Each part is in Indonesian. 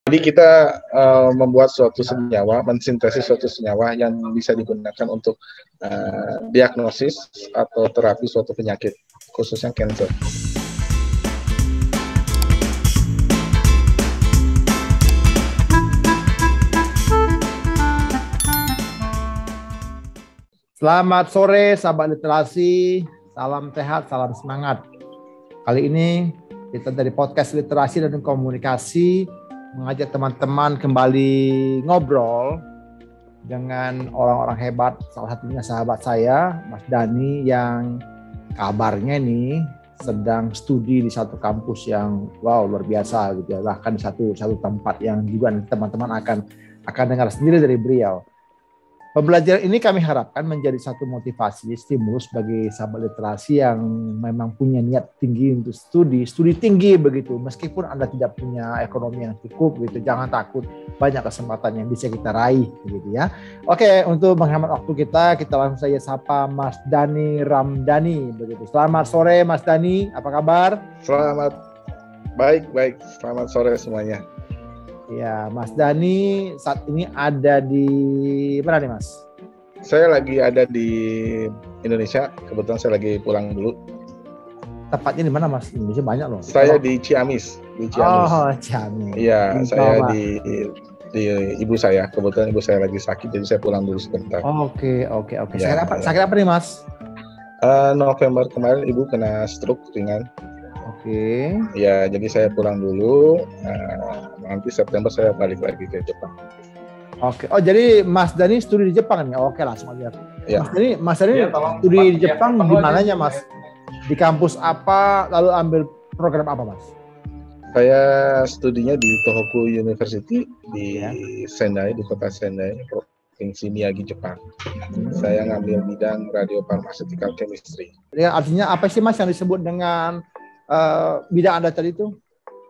Jadi kita membuat suatu senyawa, mensintesis suatu senyawa yang bisa digunakan untuk diagnosis atau terapi suatu penyakit, khususnya kanker. Selamat sore sahabat literasi, salam sehat, salam semangat. Kali ini kita dari podcast literasi dan komunikasi mengajak teman-teman kembali ngobrol dengan orang-orang hebat. Salah satunya sahabat saya, Mas Dani, yang kabarnya nih sedang studi di satu kampus yang luar biasa gitu ya. Bahkan di satu tempat yang juga teman-teman akan dengar sendiri dari beliau. Pembelajaran ini kami harapkan menjadi satu motivasi, stimulus bagi sahabat literasi yang memang punya niat tinggi untuk studi tinggi begitu. Meskipun Anda tidak punya ekonomi yang cukup gitu, jangan takut, banyak kesempatan yang bisa kita raih begitu ya. Oke, untuk menghemat waktu kita langsung saja sapa Mas Dani Ramdhani begitu. Selamat sore Mas Dani, apa kabar? Selamat, baik. Selamat sore semuanya. Ya, Mas Dani saat ini ada di mana nih, Mas? Saya lagi ada di Indonesia. Kebetulan saya lagi pulang dulu. Tepatnya di mana, Mas? Indonesia banyak loh. Saya di Ciamis. Oh, Ciamis. Iya, saya di ibu saya. Kebetulan ibu saya lagi sakit, jadi saya pulang dulu sebentar. Oke. Ya, sakit apa nih, Mas? November kemarin ibu kena stroke ringan. Oke. Ya, jadi saya pulang dulu. Nanti September saya balik lagi ke Jepang. Oke. Oh, jadi Mas Dani studi di Jepang nih. Oke, langsung aja. Ya. Mas Dani studi di Jepang di mananya, Mas? Di kampus apa? Lalu ambil program apa, Mas? Saya studinya di Tohoku University di Sendai, di kota Sendai, provinsi Miyagi, Jepang. Saya ngambil bidang radio pharmaceutical chemistry. Ya, artinya apa sih, Mas, yang disebut dengan bidang Anda tadi itu?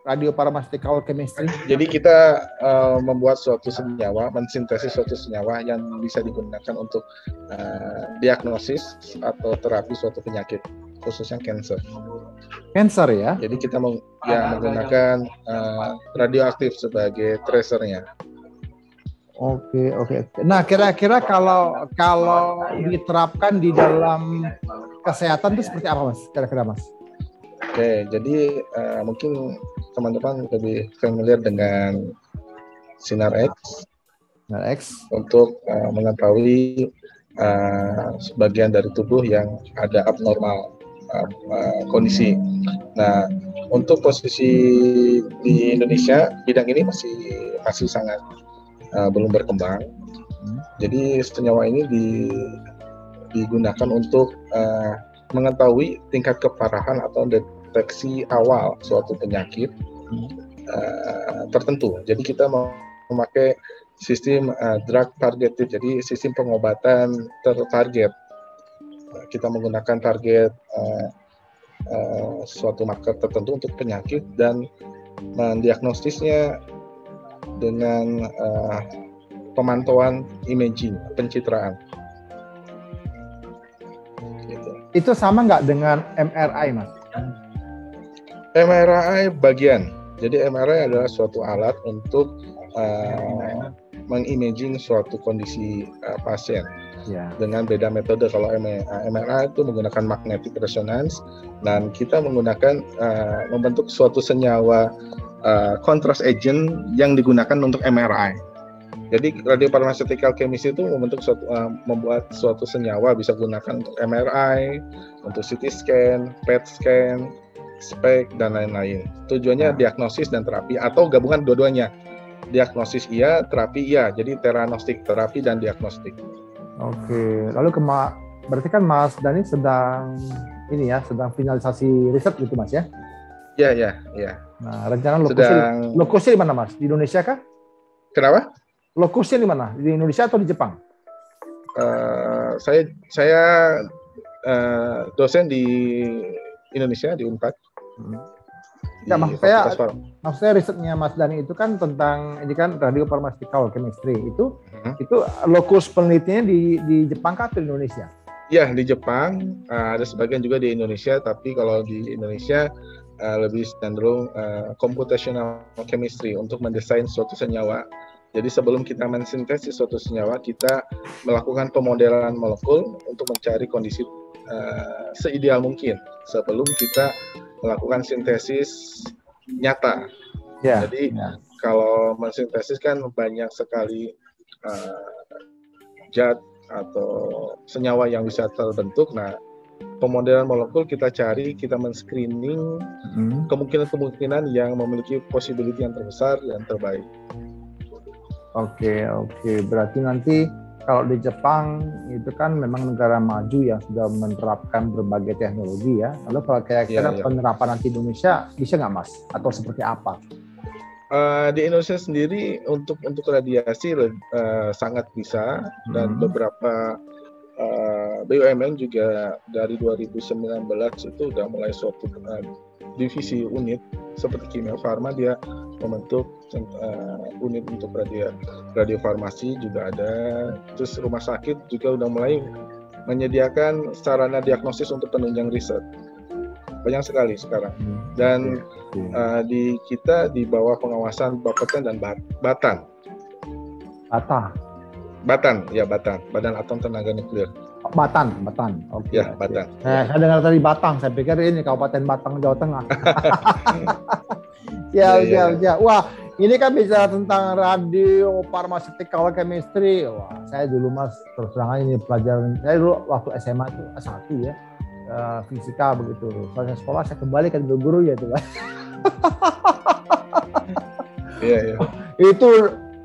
Radio pharmaceutical chemistry. Jadi kita membuat suatu senyawa, mensintesis suatu senyawa yang bisa digunakan untuk diagnosis atau terapi suatu penyakit, khususnya kanker. Kanker ya? Jadi kita menggunakan radioaktif sebagai tracernya. Oke. Nah, kira-kira kalau diterapkan di dalam kesehatan itu seperti apa, Mas? Kira-kira, Mas? Oke, jadi mungkin teman-teman lebih familiar dengan sinar X untuk mengetahui sebagian dari tubuh yang ada abnormal kondisi. Nah, untuk posisi di Indonesia bidang ini masih sangat belum berkembang. Jadi senyawa ini digunakan untuk mengetahui tingkat keparahan atau deteksi awal suatu penyakit tertentu. Jadi kita memakai sistem drug targeted, jadi sistem pengobatan tertarget. Kita menggunakan target suatu marker tertentu untuk penyakit dan mendiagnostisnya dengan pemantauan imaging, pencitraan. Itu sama nggak dengan MRI, Mas? MRI bagian. Jadi MRI adalah suatu alat untuk mengimaging suatu kondisi pasien dengan beda metode. Kalau MRI itu menggunakan magnetic resonance, dan kita menggunakan membentuk suatu senyawa contrast agent yang digunakan untuk MRI. Jadi radio pharmaceutical chemistry itu membuat suatu senyawa bisa digunakan untuk MRI, untuk CT scan, PET scan, SPECT, dan lain-lain. Tujuannya diagnosis dan terapi atau gabungan dua-duanya. Diagnosis iya, terapi iya. Jadi teranostik, terapi dan diagnostik. Oke. Lalu berarti kan Mas Dani sedang finalisasi riset gitu, Mas ya? Iya. Nah, rencana lokusnya di mana, Mas? Di Indonesia kah? Kenapa? Lokusnya di mana? Di Indonesia atau di Jepang? Saya dosen di Indonesia, di Unpad. Ya, maksudnya risetnya Mas Dani itu kan tentang ini kan radio pharmaceutical chemistry itu lokus penelitiannya di Jepang atau di Indonesia? Ya, di Jepang, ada sebagian juga di Indonesia, tapi kalau di Indonesia lebih cenderung computational chemistry untuk mendesain suatu senyawa. Jadi sebelum kita mensintesis suatu senyawa, kita melakukan pemodelan molekul untuk mencari kondisi seideal mungkin sebelum kita melakukan sintesis nyata. Jadi kalau mensintesis kan banyak sekali zat atau senyawa yang bisa terbentuk. Nah, pemodelan molekul kita cari, kita men-screening kemungkinan-kemungkinan yang memiliki possibility yang terbesar dan terbaik. Oke. Berarti nanti kalau di Jepang itu kan memang negara maju yang sudah menerapkan berbagai teknologi ya. Lalu kalau kira-kira penerapan nanti Indonesia bisa nggak Mas? Atau seperti apa? Di Indonesia sendiri untuk radiasi sangat bisa, dan beberapa BUMN juga dari 2019 itu udah mulai suatu divisi unit seperti Kimia Farma, dia membentuk unit untuk radiofarmasi juga ada. Terus rumah sakit juga udah mulai menyediakan sarana diagnosis untuk penunjang riset. Banyak sekali sekarang. Dan di kita di bawah pengawasan Bapeten dan Batan. Badan Atom Tenaga Nuklir. Batan. Oke. Ya, Batan. Saya dengar tadi Batang, saya pikir ini Kabupaten Batang, Jawa Tengah. Ya. Wah, ini kan bicara tentang radio pharmaceutical chemistry. Wah, saya dulu Mas terus terang aja ini pelajaran saya dulu waktu SMA itu S1 ya. Fisika begitu. Soalnya sekolah saya kembali ke guru ya itu. Iya. Itu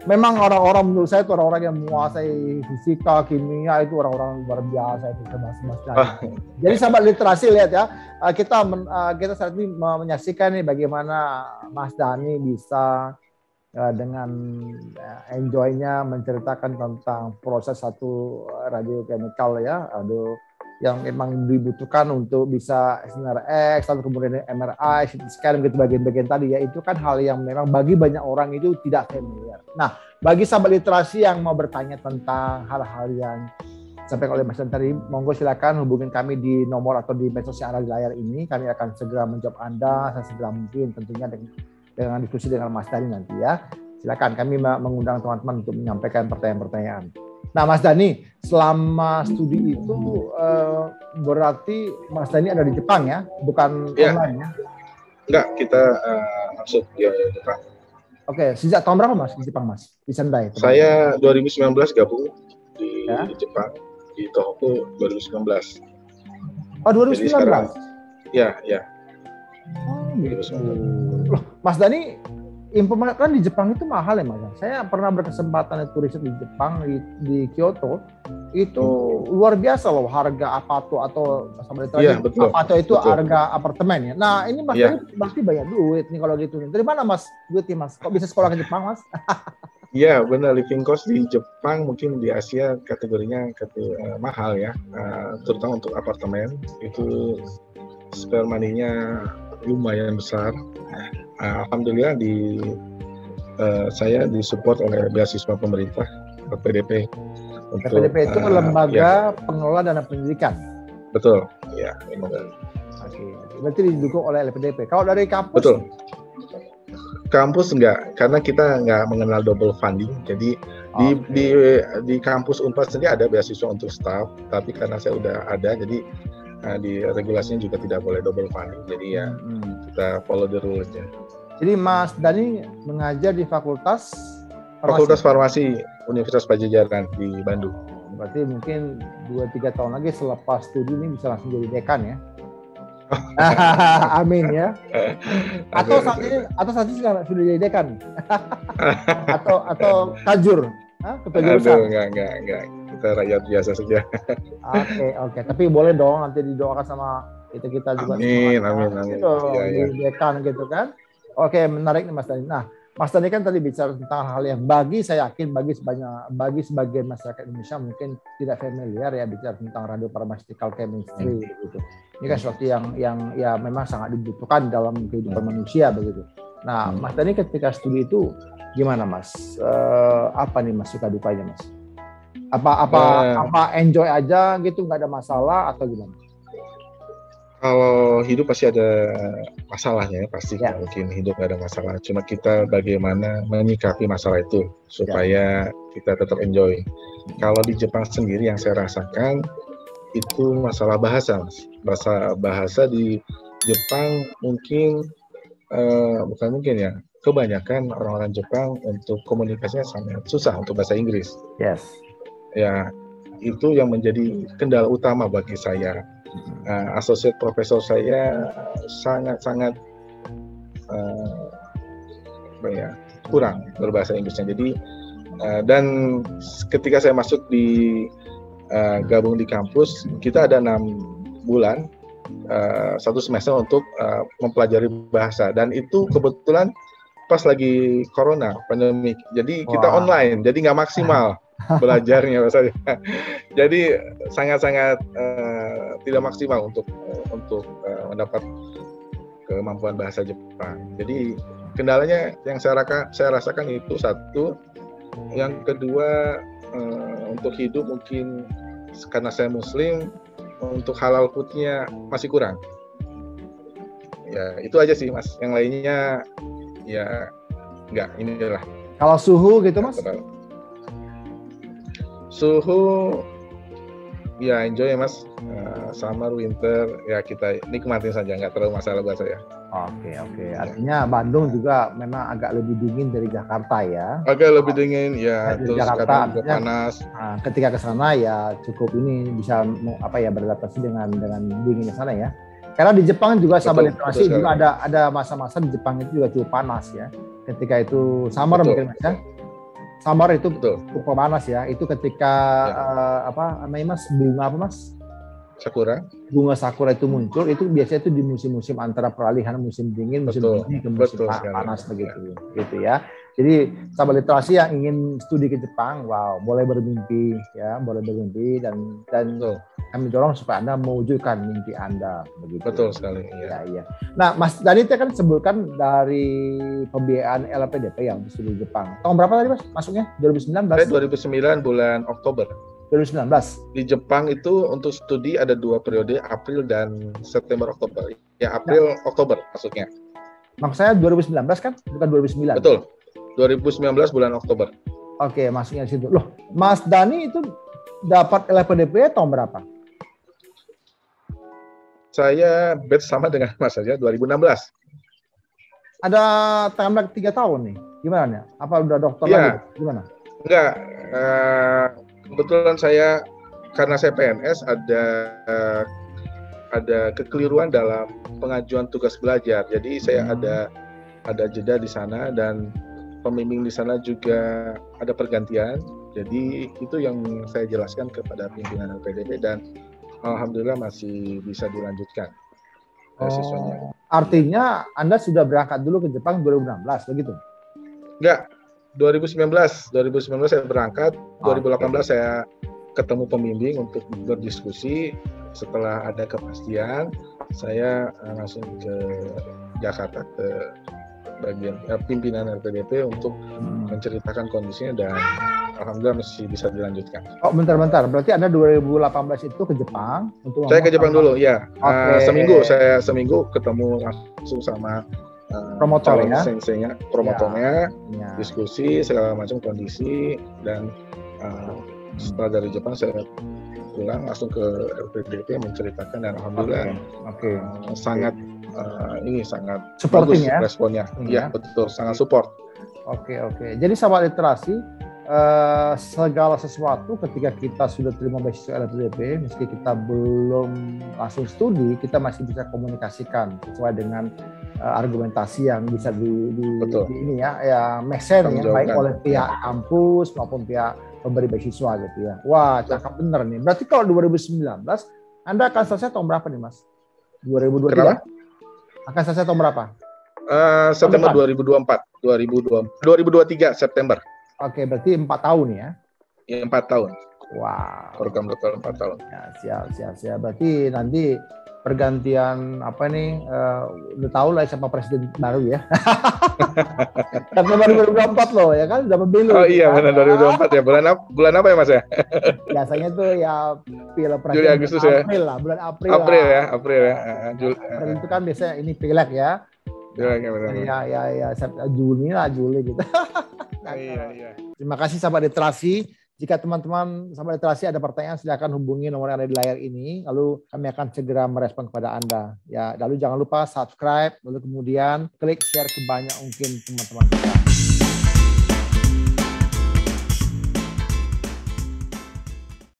memang orang-orang menurut saya itu orang-orang yang menguasai fisika, kimia, itu orang-orang luar biasa itu Mas Dhani. Jadi sahabat literasi lihat ya, kita saat ini menyaksikan nih bagaimana Mas Dhani bisa dengan enjoy-nya menceritakan tentang proses satu radiochemical ya, yang memang dibutuhkan untuk bisa sinar X, lalu kemudian MRI, CT scan, gitu bagian-bagian tadi ya, itu kan hal yang memang bagi banyak orang itu tidak familiar. Nah, bagi sahabat literasi yang mau bertanya tentang hal-hal yang disampaikan oleh Mas tadi, monggo silakan hubungin kami di nomor atau di medsos yang ada di layar ini. Kami akan segera menjawab Anda sesegera mungkin, tentunya dengan diskusi dengan Mas Dhani nanti ya. Silakan, kami mengundang teman-teman untuk menyampaikan pertanyaan-pertanyaan. Nah, Mas Dhani, selama studi itu berarti Mas Dhani ada di Jepang ya, bukan online ya? Enggak, kita masuk di Jepang. Oke, sejak tahun berapa Mas di Jepang Mas? Di Sendai? Saya 2019 gabung di Jepang, di Tohoku 2019. Oh, 2019? Jadi sekarang, ya. Oh, gitu. Loh, Mas Dhani, informasi kan di Jepang itu mahal ya Mas. Saya pernah berkesempatan itu riset di Jepang di Kyoto, itu luar biasa loh harga apato atau apato itu harga apartemen ya. Nah ini Mas pasti banyak duit nih kalau gitu. Dari mana Mas duitnya Mas? Kok bisa sekolah ke Jepang Mas? Iya benar, living cost di Jepang mungkin di Asia kategorinya mahal ya, terutama untuk apartemen itu spare money-nya lumayan besar. Alhamdulillah saya disupport oleh beasiswa pemerintah PDP. PDP itu lembaga pengelola dana pendidikan. Betul, ya. Oke, berarti didukung oleh LPDP. Kalau dari kampus? Betul. Kampus enggak, karena kita enggak mengenal double funding. Jadi di kampus Unpad sendiri ada beasiswa untuk staff, tapi karena saya udah ada, jadi di regulasinya juga tidak boleh double funding. Jadi ya kita follow the rules-nya. Jadi Mas Dhani mengajar di Fakultas Farmasi Universitas Padjadjaran di Bandung. Berarti mungkin 2-3 tahun lagi selepas studi ini bisa langsung jadi dekan ya. Amin ya. Atau saat ini sudah jadi dekan. atau tajur. Ketua jurusan. Enggak. Kita rakyat biasa saja. Oke. Tapi boleh dong nanti didoakan sama kita juga. Amin. Jadi dekan gitu kan. Oke, menarik nih Mas Dhani. Nah, Mas Dhani kan tadi bicara tentang hal yang bagi saya yakin bagi sebagian masyarakat Indonesia mungkin tidak familiar ya bicara tentang radiopharmaceutical chemistry gitu. Ini kan sesuatu yang ya memang sangat dibutuhkan dalam kehidupan manusia begitu. Nah, Mas Dhani ketika studi itu gimana Mas? Apa nih Mas suka dukanya Mas? Apa enjoy aja gitu, nggak ada masalah atau gimana? Kalau hidup pasti ada masalahnya, pasti mungkin hidup nggak ada masalah. Cuma kita bagaimana menyikapi masalah itu supaya kita tetap enjoy. Kalau di Jepang sendiri yang saya rasakan itu masalah bahasa, Mas. Bahasa di Jepang mungkin bukan mungkin ya. Kebanyakan orang-orang Jepang untuk komunikasinya sangat susah untuk bahasa Inggris. Yes. Ya, itu yang menjadi kendala utama bagi saya. Associate profesor saya sangat-sangat kurang berbahasa Inggrisnya. Jadi dan ketika saya masuk di gabung di kampus, kita ada 6 bulan satu semester untuk mempelajari bahasa, dan itu kebetulan pas lagi corona pandemik. Jadi kita online, jadi nggak maksimal belajarnya saya. Jadi sangat-sangat tidak maksimal untuk mendapat kemampuan bahasa Jepang. Jadi kendalanya yang saya rasakan itu satu. Yang kedua, untuk hidup mungkin karena saya Muslim, untuk halal foodnya masih kurang. Ya itu aja sih, Mas. Yang lainnya ya enggak, inilah. Kalau suhu gitu, Mas? Suhu ya enjoy ya, Mas. Summer, winter ya kita nikmatin saja, nggak terlalu masalah buat saya. Oke. Artinya Bandung juga memang agak lebih dingin dari Jakarta ya? Agak lebih dingin ya. Terus Jakarta juga panas. Nah, ketika ke sana ya cukup ini bisa beradaptasi dengan dingin di sana ya. Karena di Jepang juga sahabat literasi juga ada masa-masa di Jepang itu juga cukup panas ya. Ketika itu summer mungkin Mas ya. Summer itu cukup panas ya. Itu ketika Mas, bunga apa Mas? Sakura. Bunga sakura itu muncul, itu biasanya itu di musim-musim antara peralihan musim dingin, musim dingin ke musim panas begitu, gitu ya. Jadi sahabat literasi yang ingin studi ke Jepang, wow, boleh bermimpi ya, dan kami dorong supaya Anda mewujudkan mimpi Anda begitu. Betul sekali. Iya. Nah, Mas Dani kan sebutkan dari pembiayaan LPDP yang studi Jepang. Tahun berapa tadi Mas masuknya? 2019? Saya 2009 bulan Oktober. 2019. Di Jepang itu untuk studi ada 2 periode, April dan September Oktober. Ya April Oktober masuknya. Maksud saya 2019 kan, bukan 2009. Betul. 2019 bulan Oktober. Oke, masuknya di situ. Loh, Mas Dani itu dapat LPDP tahun berapa? Saya batch sama dengan Mas saja 2016. Ada timeline 3 tahun nih. Gimana nih? Apa udah dokter lagi? Gimana? Enggak. Kebetulan karena saya PNS ada kekeliruan dalam pengajuan tugas belajar. Jadi saya ada jeda di sana dan pembimbing di sana juga ada pergantian. Jadi itu yang saya jelaskan kepada pimpinan LPDP dan alhamdulillah masih bisa dilanjutkan siswanya. Artinya Anda sudah berangkat dulu ke Jepang 2016 begitu? Enggak. 2019 saya berangkat, 2018 saya ketemu pembimbing untuk berdiskusi. Setelah ada kepastian, saya langsung ke Jakarta ke bagian pimpinan LPDP untuk menceritakan kondisinya dan alhamdulillah masih bisa dilanjutkan. Oh, bentar. Berarti Anda 2018 itu ke Jepang untuk saya ke Jepang dulu, ya. Seminggu ketemu langsung sama promotornya, promotornya, diskusi segala macam kondisi dan setelah dari Jepang saya pulang langsung ke LPDP menceritakan dan alhamdulillah sangat supporting bagus responnya. Iya betul, sangat support. Oke. Jadi sahabat literasi, segala sesuatu ketika kita sudah terima beasiswa LPDP, meski kita belum langsung studi, kita masih bisa komunikasikan sesuai dengan argumentasi yang bisa mesen ya, baik oleh pihak kampus maupun pihak pemberi beasiswa gitu ya. Wah, cakep bener nih. Berarti kalau 2019 Anda akan selesai tahun berapa nih Mas? 2023? Kenapa? Akan selesai tahun berapa? September 2023 September. Oke, berarti 4 tahun ya? Ya, 4 tahun. Wow. Program dokter 4 tahun. Ya, siap. Berarti nanti pergantian apa nih, udah tahu lah siapa presiden baru ya. Karena baru 2024 loh ya kan, udah pemilu. Oh iya benar 2024 ya. Bulan apa ya Mas ya? Biasanya tuh ya pilpres Juli Agustus ya. April lah, bulan April. April ya. April itu kan biasanya ini pileg ya. Pileg ya benar. Ya Juni gitu. Iya. Terima kasih sahabat literasi. Jika teman-teman sahabat literasi ada pertanyaan, silakan hubungi nomor yang ada di layar ini. Lalu kami akan segera merespon kepada Anda. Ya, lalu jangan lupa subscribe, lalu kemudian klik share ke banyak mungkin teman-teman kita.